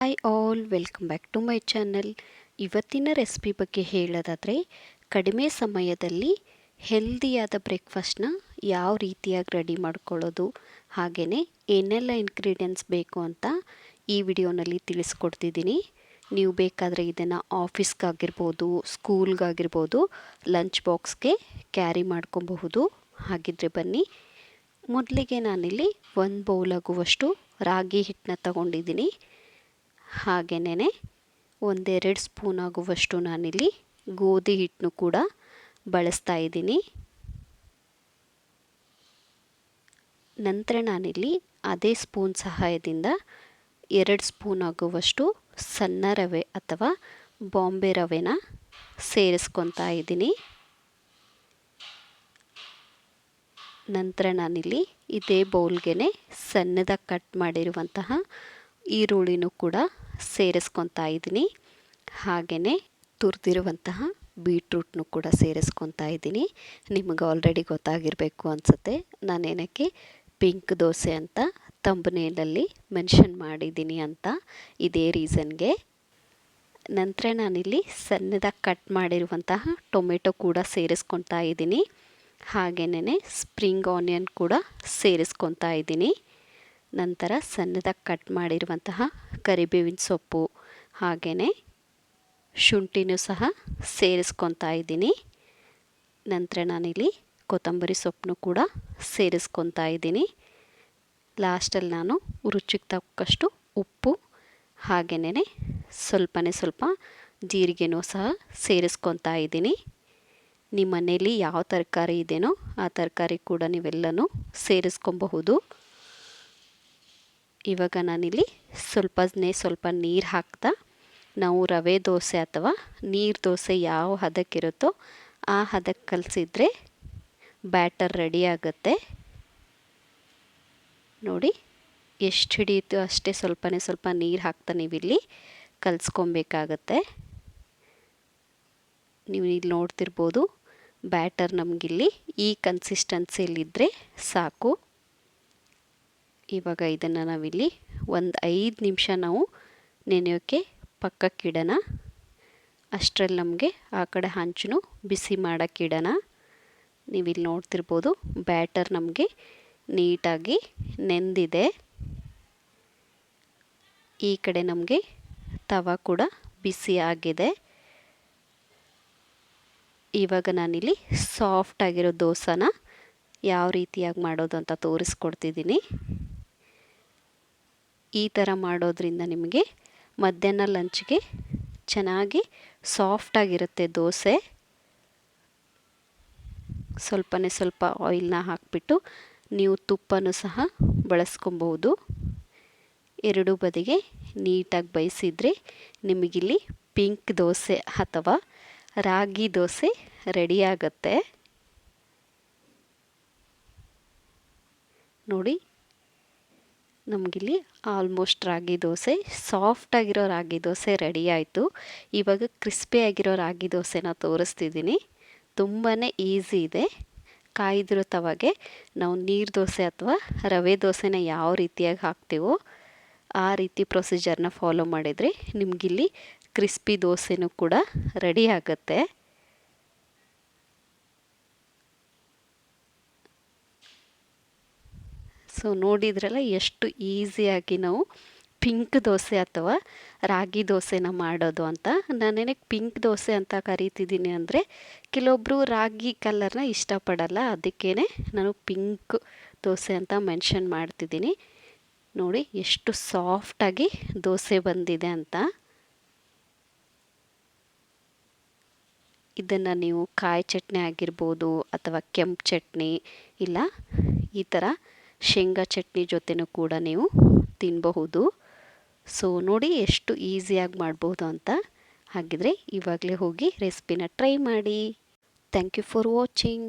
Hi all, welcome back to my channel. ಇವತ್ತಿನ recipe ಬಗ್ಗೆ ಹೇಳೋದಾದರೆ, ಕಡಿಮೆ ಸಮಯದಲ್ಲಿ ಹೆಲ್ದಿಯಾದ ಬ್ರೇಕ್ಫಾಸ್ಟ್ನ ಯಾವ ರೀತಿಯಾಗಿ ರೆಡಿ ಮಾಡ್ಕೊಳ್ಳೋದು, ಹಾಗೆಯೇ ಏನೆಲ್ಲ ಇಂಗ್ರೀಡಿಯೆಂಟ್ಸ್ ಬೇಕು ಅಂತ ಈ ವಿಡಿಯೋನಲ್ಲಿ ತಿಳಿಸ್ಕೊಡ್ತಿದ್ದೀನಿ. ನೀವು ಬೇಕಾದರೆ ಇದನ್ನು ಆಫೀಸ್ಗಾಗಿರ್ಬೋದು, ಸ್ಕೂಲ್ಗಾಗಿರ್ಬೋದು, ಲಂಚ್ ಬಾಕ್ಸ್ಗೆ ಕ್ಯಾರಿ ಮಾಡ್ಕೊಬಹುದು. ಹಾಗಿದ್ರೆ ಬನ್ನಿ. ಮೊದಲಿಗೆ ನಾನಿಲ್ಲಿ 1 ಬೌಲ್ ಆಗುವಷ್ಟು ರಾಗಿ ಹಿಟ್ಟನ್ನ ತಗೊಂಡಿದ್ದೀನಿ. ಹಾಗೆಯೇ 1-2 ಸ್ಪೂನ್ ಆಗುವಷ್ಟು ನಾನಿಲ್ಲಿ ಗೋಧಿ ಹಿಟ್ಟನ್ನು ಕೂಡ ಬಳಸ್ತಾ ಇದ್ದೀನಿ. ನಂತರ ನಾನಿಲ್ಲಿ ಅದೇ ಸ್ಪೂನ್ ಸಹಾಯದಿಂದ 2 ಸ್ಪೂನ್ ಆಗುವಷ್ಟು ಸಣ್ಣ ರವೆ ಅಥವಾ ಬಾಂಬೆ ರವೆನ ಸೇರಿಸ್ಕೊತಾ ಇದ್ದೀನಿ. ನಂತರ ನಾನಿಲ್ಲಿ ಇದೇ ಬೌಲ್ಗೆ ಸಣ್ಣದಾಗಿ ಕಟ್ ಮಾಡಿರುವಂತಹ ಈರುಳ್ಳಿನೂ ಕೂಡ ಸೇರಿಸ್ಕೊತಾ ಇದ್ದೀನಿ. ಹಾಗೆಯೇ ತುರಿದಿರುವಂತಹ ಬೀಟ್ರೂಟ್ನು ಕೂಡ ಸೇರಿಸ್ಕೊತಾ ಇದ್ದೀನಿ. ನಿಮಗೆ ಆಲ್ರೆಡಿ ಗೊತ್ತಾಗಿರಬೇಕು ಅನಿಸುತ್ತೆ ನಾನೇನಕ್ಕೆ ಪಿಂಕ್ ದೋಸೆ ಅಂತ ಥಂಬ್ನೇಲಲ್ಲಿ ಮೆನ್ಷನ್ ಮಾಡಿದ್ದೀನಿ ಅಂತ, ಇದೇ ರೀಸನ್ಗೆ. ನಂತರ ನಾನಿಲ್ಲಿ ಸಣ್ಣದಾಗಿ ಕಟ್ ಮಾಡಿರುವಂತಹ ಟೊಮೆಟೊ ಕೂಡ ಸೇರಿಸ್ಕೊತಾ ಇದ್ದೀನಿ. ಹಾಗೆಯೇ ಸ್ಪ್ರಿಂಗ್ ಆನಿಯನ್ ಕೂಡ ಸೇರಿಸ್ಕೊತಾ ಇದ್ದೀನಿ. ನಂತರ ಸಣ್ಣದಾಗಿ ಕಟ್ ಮಾಡಿರುವಂತಹ ಕರಿಬೇವಿನ ಸೊಪ್ಪು ಹಾಗೆಯೇ ಶುಂಠಿನೂ ಸಹ ಸೇರಿಸ್ಕೊತಾ ಇದ್ದೀನಿ. ನಂತರ ನಾನಿಲ್ಲಿ ಕೊತ್ತಂಬರಿ ಸೊಪ್ಪನ್ನು ಕೂಡ ಸೇರಿಸ್ಕೊತಾ ಇದ್ದೀನಿ. ಲಾಸ್ಟಲ್ಲಿ ನಾನು ರುಚಿಗೆ ತಕ್ಕಷ್ಟು ಉಪ್ಪು ಹಾಗೆಯೇ ಸ್ವಲ್ಪ ಜೀರಿಗೆನೂ ಸಹ ಸೇರಿಸ್ಕೊತಾ ಇದ್ದೀನಿ. ನಿಮ್ಮ ಮನೇಲಿ ಯಾವ ತರಕಾರಿ ಇದೆಯೋ ಆ ತರಕಾರಿ ಕೂಡ ನೀವೆಲ್ಲನೂ ಸೇರಿಸ್ಕೊಬಹುದು. ಇವಾಗ ನಾನಿಲ್ಲಿ ಸ್ವಲ್ಪ ನೀರು ಹಾಕ್ತಾ ನಾವು ರವೆ ದೋಸೆ ಅಥವಾ ನೀರು ದೋಸೆ ಯಾವ ಹದಕ್ಕಿರುತ್ತೋ ಆ ಹದಕ್ಕೆ ಕಲಸಿದ್ರೆ ಬ್ಯಾಟರ್ ರೆಡಿ ಆಗುತ್ತೆ. ನೋಡಿ ಎಷ್ಟು ಹಿಡಿಯುತ್ತೋ ಅಷ್ಟೇ ಸ್ವಲ್ಪ ನೀರು ಹಾಕ್ತಾ ನೀವಿಲ್ಲಿ ಕಲಿಸ್ಕೊಬೇಕಾಗತ್ತೆ. ನೀವು ಇಲ್ಲಿ ನೋಡ್ತಿರ್ಬೋದು, ಬ್ಯಾಟರ್ ನಮಗಿಲ್ಲಿ ಈ ಕನ್ಸಿಸ್ಟೆನ್ಸಿಯಲ್ಲಿದ್ದರೆ ಸಾಕು. ಇವಾಗ ಇದನ್ನು ನಾವಿಲ್ಲಿ 5 ನಿಮಿಷ ನಾವು ನೆನೆಯೋಕ್ಕೆ ಪಕ್ಕಕ್ಕಿಡೋಣ. ಅಷ್ಟರಲ್ಲಿ ನಮಗೆ ಆ ಕಡೆ ಹಂಚು ಬಿಸಿ ಮಾಡೋಕ್ಕಿಡೋಣ. ನೀವಿಲ್ಲಿ ನೋಡ್ತಿರ್ಬೋದು, ಬ್ಯಾಟರ್ ನಮಗೆ ನೀಟಾಗಿ ನೆಂದಿದೆ. ಈ ಕಡೆ ನಮಗೆ ತವ ಕೂಡ ಬಿಸಿ ಆಗಿದೆ. ಇವಾಗ ನಾನಿಲ್ಲಿ ಸಾಫ್ಟಾಗಿರೋ ದೋಸೆನ ಯಾವ ರೀತಿಯಾಗಿ ಮಾಡೋದು ಅಂತ ತೋರಿಸ್ಕೊಡ್ತಿದ್ದೀನಿ. ಈ ಥರ ಮಾಡೋದ್ರಿಂದ ನಿಮಗೆ ಮಧ್ಯಾಹ್ನ ಲಂಚ್ಗೆ ಚೆನ್ನಾಗಿ ಸಾಫ್ಟಾಗಿರುತ್ತೆ ದೋಸೆ. ಸ್ವಲ್ಪ ಆಯಿಲ್ನ ಹಾಕಿಬಿಟ್ಟು ನೀವು ತುಪ್ಪನೂ ಸಹ ಬಳಸ್ಕೊಬಹುದು. ಎರಡೂ ಬದಿಗೆ ನೀಟಾಗಿ ಬೇಯಿಸಿದರೆ ನಿಮಗಿಲ್ಲಿ ಪಿಂಕ್ ದೋಸೆ ಅಥವಾ ರಾಗಿ ದೋಸೆ ರೆಡಿ ಆಗುತ್ತೆ. ನೋಡಿ, ನಮಗಿಲ್ಲಿ ಆಲ್ಮೋಸ್ಟ್ ರಾಗಿ ದೋಸೆ, ಸಾಫ್ಟಾಗಿರೋ ರಾಗಿ ದೋಸೆ ರೆಡಿ ಆಯಿತು. ಇವಾಗ ಕ್ರಿಸ್ಪಿಯಾಗಿರೋ ರಾಗಿ ದೋಸೆನ ತೋರಿಸ್ತಿದ್ದೀನಿ. ತುಂಬಾ ಈಸಿ ಇದೆ. ಕಾಯ್ದಿರೋ ತವಾಗೆ ನಾವು ನೀರು ದೋಸೆ ಅಥವಾ ರವೆ ದೋಸೆನ ಯಾವ ರೀತಿಯಾಗಿ ಹಾಕ್ತೀವೋ ಆ ರೀತಿ ಪ್ರೊಸೀಜರ್ನ ಫಾಲೋ ಮಾಡಿದರೆ ನಿಮಗಿಲ್ಲಿ ಕ್ರಿಸ್ಪಿ ದೋಸೆನೂ ಕೂಡ ರೆಡಿ ಆಗುತ್ತೆ. ಸೊ ನೋಡಿದ್ರಲ್ಲ ಎಷ್ಟು ಈಸಿಯಾಗಿ ನಾವು ಪಿಂಕ್ ದೋಸೆ ಅಥವಾ ರಾಗಿ ದೋಸೆನ ಮಾಡೋದು ಅಂತ. ನಾನೇನಕ್ಕೆ ಪಿಂಕ್ ದೋಸೆ ಅಂತ ಕರಿತಿದ್ದೀನಿ ಅಂದರೆ, ಕೆಲವೊಬ್ಬರು ರಾಗಿ ಕಲರ್ನ ಇಷ್ಟಪಡಲ್ಲ, ಅದಕ್ಕೇ ನಾನು ಪಿಂಕ್ ದೋಸೆ ಅಂತ ಮೆನ್ಷನ್ ಮಾಡ್ತಿದ್ದೀನಿ. ನೋಡಿ ಎಷ್ಟು ಸಾಫ್ಟಾಗಿ ದೋಸೆ ಬಂದಿದೆ ಅಂತ. ಇದನ್ನು ನೀವು ಕಾಯಿ ಚಟ್ನಿ ಆಗಿರ್ಬೋದು ಅಥವಾ ಕೆಂಪು ಚಟ್ನಿ, ಇಲ್ಲ ಈ ಥರ ಶೇಂಗಾ ಚಟ್ನಿ ಜೊತೆನೂ ಕೂಡ ನೀವು ತಿನ್ನಬಹುದು. ಸೊ ನೋಡಿ ಎಷ್ಟು ಈಸಿಯಾಗಿ ಮಾಡ್ಬೋದು ಅಂತ. ಹಾಗಿದ್ರೆ ಇವಾಗಲೇ ಹೋಗಿ ರೆಸಿಪಿನ ಟ್ರೈ ಮಾಡಿ. Thank you for watching.